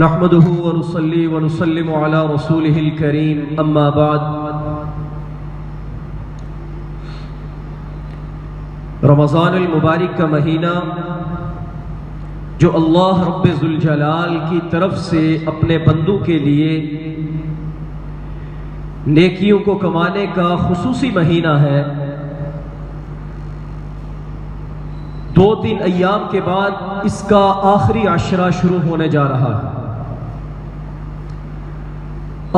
نحمده ونصلي ونسلم على رسوله الكريم اما بعد رمضان المبارک کا مہینہ جو اللہ رب ذوالجلال کی طرف سے اپنے بندوں کے لیے نیکیوں کو کمانے کا خصوصی مہینہ ہے، 2-3 ایام کے بعد اس کا آخری عشرہ شروع ہونے جا رہا ہے،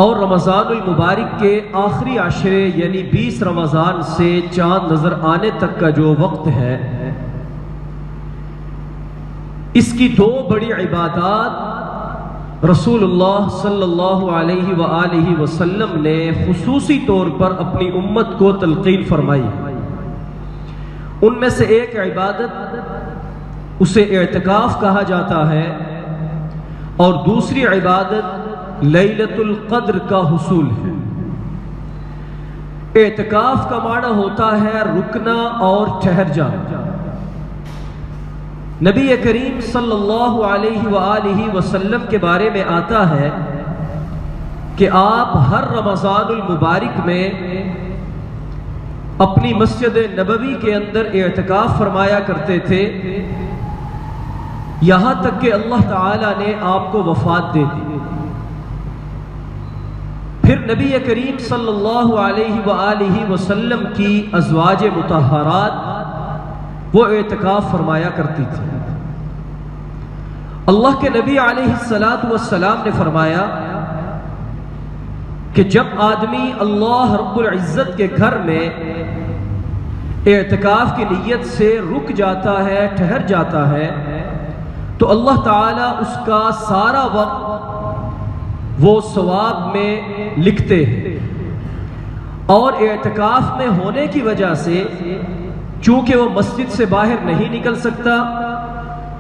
اور رمضان المبارک کے آخری عشرے یعنی 20 رمضان سے چاند نظر آنے تک کا جو وقت ہے، اس کی 2 بڑی عبادات رسول اللہ صلی اللہ علیہ وآلہ وسلم نے خصوصی طور پر اپنی امت کو تلقین فرمائی۔ ان میں سے ایک عبادت اسے اعتکاف کہا جاتا ہے، اور دوسری عبادت لیلۃ القدر کا حصول ہے۔ اعتکاف کا معنی ہوتا ہے رکنا اور ٹھہر جانا۔ نبی کریم صلی اللہ علیہ وآلہ وسلم کے بارے میں آتا ہے کہ آپ ہر رمضان المبارک میں اپنی مسجد نبوی کے اندر اعتکاف فرمایا کرتے تھے، یہاں تک کہ اللہ تعالیٰ نے آپ کو وفات دے دی۔ پھر نبی کریم صلی اللہ علیہ وآلہ وسلم کی ازواج مطہرات وہ اعتکاف فرمایا کرتی تھی۔ اللہ کے نبی علیہ السلام نے فرمایا کہ جب آدمی اللہ رب العزت کے گھر میں اعتکاف کی نیت سے رک جاتا ہے، ٹھہر جاتا ہے، تو اللہ تعالیٰ اس کا سارا وقت وہ ثواب میں لکھتے ہیں۔ اور اعتکاف میں ہونے کی وجہ سے چونکہ وہ مسجد سے باہر نہیں نکل سکتا،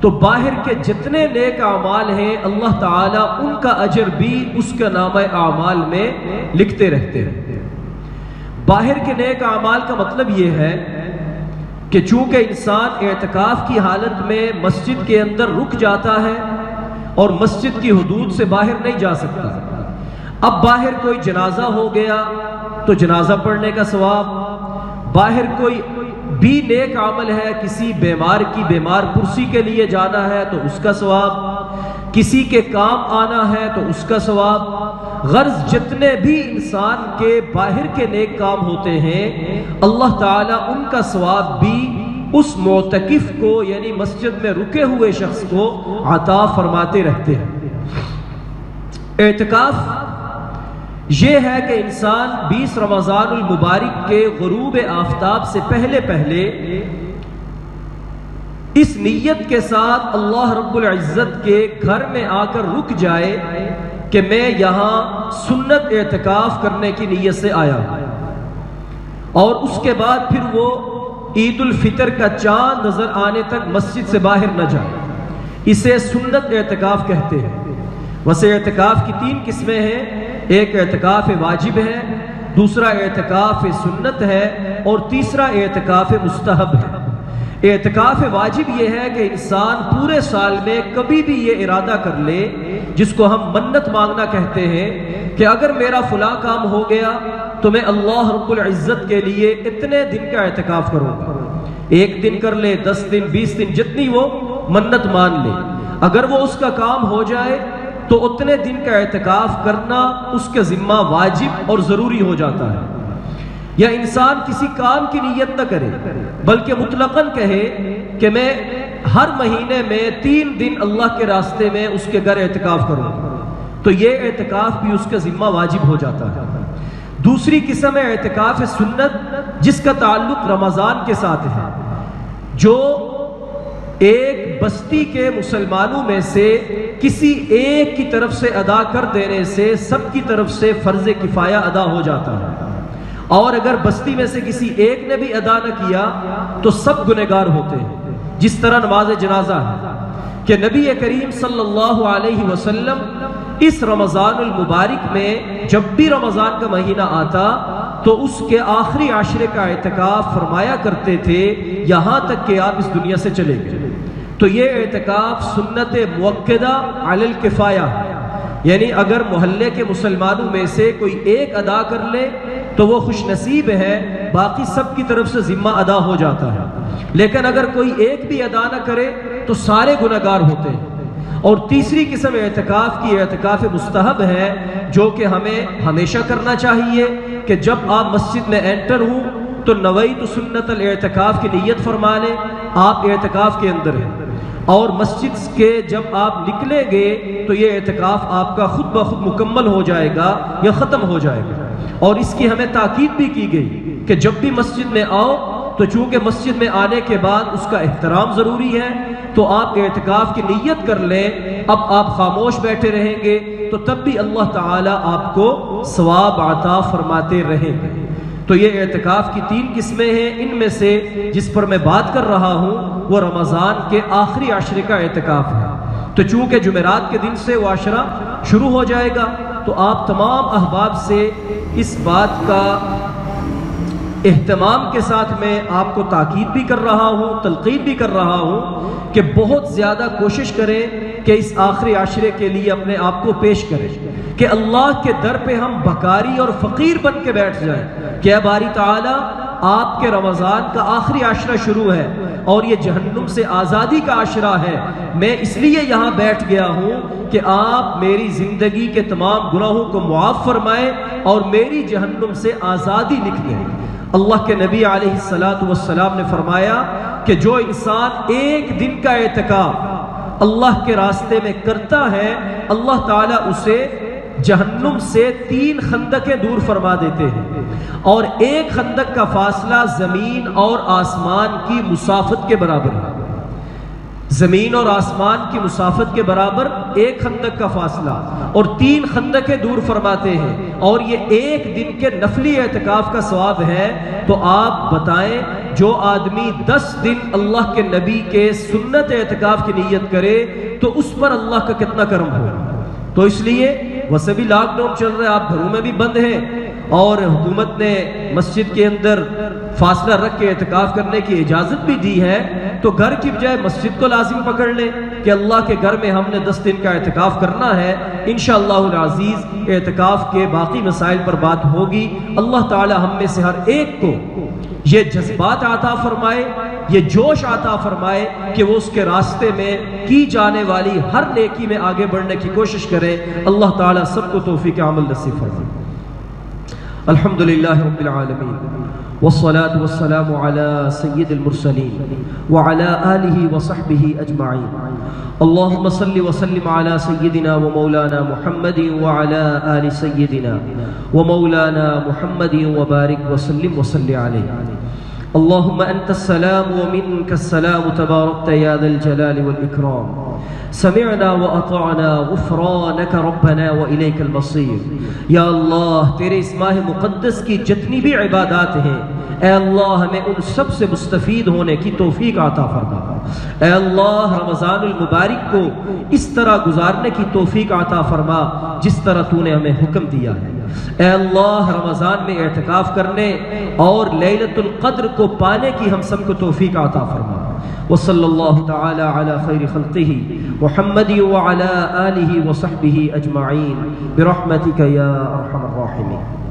تو باہر کے جتنے نیک اعمال ہیں اللہ تعالیٰ ان کا اجر بھی اس کا نامہ اعمال میں لکھتے رہتے ہیں۔ باہر کے نیک اعمال کا مطلب یہ ہے کہ چونکہ انسان اعتکاف کی حالت میں مسجد کے اندر رک جاتا ہے اور مسجد کی حدود سے باہر نہیں جا سکتا، اب باہر کوئی جنازہ ہو گیا تو جنازہ پڑھنے کا ثواب، باہر کوئی بھی نیک عمل ہے، کسی بیمار کی بیمار پرسی کے لیے جانا ہے تو اس کا ثواب، کسی کے کام آنا ہے تو اس کا ثواب، غرض جتنے بھی انسان کے باہر کے نیک کام ہوتے ہیں اللہ تعالیٰ ان کا ثواب بھی اس معتکف کو یعنی مسجد میں رکے ہوئے شخص کو عطا فرماتے رہتے ہیں۔ اعتکاف یہ ہے کہ انسان 20 رمضان المبارک کے غروب آفتاب سے پہلے اس نیت کے ساتھ اللہ رب العزت کے گھر میں آ کر رک جائے کہ میں یہاں سنت اعتکاف کرنے کی نیت سے آیا، اور اس کے بعد پھر وہ عید الفطر کا چاند نظر آنے تک مسجد سے باہر نہ جائے۔ اسے سنت اعتکاف کہتے ہیں۔ ویسے اعتکاف کی 3 قسمیں ہیں، ایک اعتکاف واجب ہے، دوسرا اعتکاف سنت ہے، اور تیسرا اعتکاف مستحب ہے۔ اعتکاف واجب یہ ہے کہ انسان پورے سال میں کبھی بھی یہ ارادہ کر لے، جس کو ہم منت مانگنا کہتے ہیں، کہ اگر میرا فلاں کام ہو گیا تو میں اللہ رب العزت کے لیے اتنے دن کا اعتکاف کروں گا۔ 1 دن کر لے، 10 دن، 20 دن، جتنی وہ منت مان لے، اگر وہ اس کا کام ہو جائے تو اتنے دن کا اعتکاف کرنا اس کے ذمہ واجب اور ضروری ہو جاتا ہے۔ یا انسان کسی کام کی نیت نہ کرے بلکہ مطلقاً کہے کہ میں ہر مہینے میں 3 دن اللہ کے راستے میں اس کے گھر اعتکاف کروں، تو یہ اعتکاف بھی اس کے ذمہ واجب ہو جاتا ہے۔ دوسری قسم ہے اعتکاف سنت، جس کا تعلق رمضان کے ساتھ ہے، جو ایک بستی کے مسلمانوں میں سے کسی ایک کی طرف سے ادا کر دینے سے سب کی طرف سے فرض کفایہ ادا ہو جاتا ہے، اور اگر بستی میں سے کسی ایک نے بھی ادا نہ کیا تو سب گنہگار ہوتے ہیں، جس طرح نماز جنازہ ہے کہ نبی کریم صلی اللہ علیہ وسلم اس رمضان المبارک میں جب بھی رمضان کا مہینہ آتا تو اس کے آخری عشرے کا اعتکاف فرمایا کرتے تھے، یہاں تک کہ آپ اس دنیا سے چلے گئے۔ تو یہ اعتکاف سنت مؤکدہ علی الکفایہ، یعنی اگر محلے کے مسلمانوں میں سے کوئی ایک ادا کر لے تو وہ خوش نصیب ہے، باقی سب کی طرف سے ذمہ ادا ہو جاتا ہے۔ لیکن اگر کوئی ایک بھی ادا نہ کرے تو سارے گنہگار ہوتے ہیں۔ اور تیسری قسم اعتکاف کی اعتکاف مستحب ہے، جو کہ ہمیں ہمیشہ کرنا چاہیے کہ جب آپ مسجد میں انٹر ہوں تو نویت سنت الاعتکاف کی نیت فرما لیں، آپ اعتکاف کے اندر ہیں، اور مسجد کے جب آپ نکلیں گے تو یہ اعتکاف آپ کا خود بخود مکمل ہو جائے گا یا ختم ہو جائے گا۔ اور اس کی ہمیں تاکید بھی کی گئی کہ جب بھی مسجد میں آؤ تو چونکہ مسجد میں آنے کے بعد اس کا احترام ضروری ہے، تو آپ اعتکاف کی نیت کر لیں۔ اب آپ خاموش بیٹھے رہیں گے تو تب بھی اللہ تعالیٰ آپ کو ثواب عطا فرماتے رہیں گے۔ تو یہ اعتکاف کی 3 قسمیں ہیں، ان میں سے جس پر میں بات کر رہا ہوں وہ رمضان کے آخری عشرے کا اعتکاف ہے۔ تو چونکہ جمعرات کے دن سے وہ عشرہ شروع ہو جائے گا، تو آپ تمام احباب سے اس بات کا اہتمام کے ساتھ میں آپ کو تاکید بھی کر رہا ہوں، تلقین بھی کر رہا ہوں کہ بہت زیادہ کوشش کریں کہ اس آخری عشرے کے لیے اپنے آپ کو پیش کریں، کہ اللہ کے در پہ ہم بھکاری اور فقیر بن کے بیٹھ جائیں کہ اے باری تعالیٰ، آپ کے رمضان کا آخری عشرہ شروع ہے اور یہ جہنم سے آزادی کا عشرہ ہے، میں اس لیے یہاں بیٹھ گیا ہوں کہ آپ میری زندگی کے تمام گناہوں کو معاف فرمائیں اور میری جہنم سے آزادی لکھ دیں۔ اللہ کے نبی علیہ السلام نے فرمایا کہ جو انسان ایک دن کا اعتکاف اللہ کے راستے میں کرتا ہے، اللہ تعالیٰ اسے جہنم سے 3 خندقیں دور فرما دیتے ہیں، اور ایک خندق کا فاصلہ زمین اور آسمان کی مسافت کے برابر ہے۔ زمین اور آسمان کی مسافت کے برابر ایک خندق کا فاصلہ، اور 3 خندقیں دور فرماتے ہیں، اور یہ ایک دن کے نفلی اعتکاف کا ثواب ہے۔ تو آپ بتائیں، جو آدمی 10 دن اللہ کے نبی کے سنت اعتکاف کی نیت کرے تو اس پر اللہ کا کتنا کرم ہو۔ تو اس لیے ویسے بھی لاک ڈاؤن چل رہا ہے، آپ گھروں میں بھی بند ہیں، اور حکومت نے مسجد کے اندر فاصلہ رکھ کے اعتکاف کرنے کی اجازت بھی دی ہے، تو گھر کی بجائے مسجد کو لازم پکڑ لیں کہ اللہ کے گھر میں ہم نے 10 دن کا اعتکاف کرنا ہے۔ انشاءاللہ العزیز اعتکاف کے باقی مسائل پر بات ہوگی۔ اللہ تعالی ہم میں سے ہر ایک کو یہ جذبات عطا فرمائے، یہ جوش عطا فرمائے کہ وہ اس کے راستے میں کی جانے والی ہر نیکی میں آگے بڑھنے کی کوشش کرے۔ اللہ تعالی سب کو توفیق عمل نصیب فرمائے۔ الحمدللہ رب العالمین، والصلاة والسلام على سید المرسلین وعلى آلہ وصحبہ اجمعین۔ اللہم صل وسلم على سیدنا ومولانا محمد وعلى آل سیدنا ومولانا محمد وبارک وسلم وصل علیہ۔ اللہم انت السلام ومنک السلام تبارکت یا ذا الجلال والاکرام۔ سمعنا واطعنا غفرانک ربنا والیک المصیر۔ یا اللہ، تیرے اس ماہ مقدس کی جتنی بھی عبادات ہیں، اے اللہ ہمیں ان سب سے مستفید ہونے کی توفیق عطا فرما۔ اے اللہ، رمضان المبارک کو اس طرح گزارنے کی توفیق عطا فرما جس طرح تو نے ہمیں حکم دیا ہے۔ اے اللہ، رمضان میں اعتکاف کرنے اور لیلۃ القدر کو پانے کی ہم سب کو توفیق عطا فرما۔ وصلی اللہ تعالی علی خیر خلقہ محمد وعلی آلہ وصحبہ اجمعین برحمتک یا ارحم الراحمین۔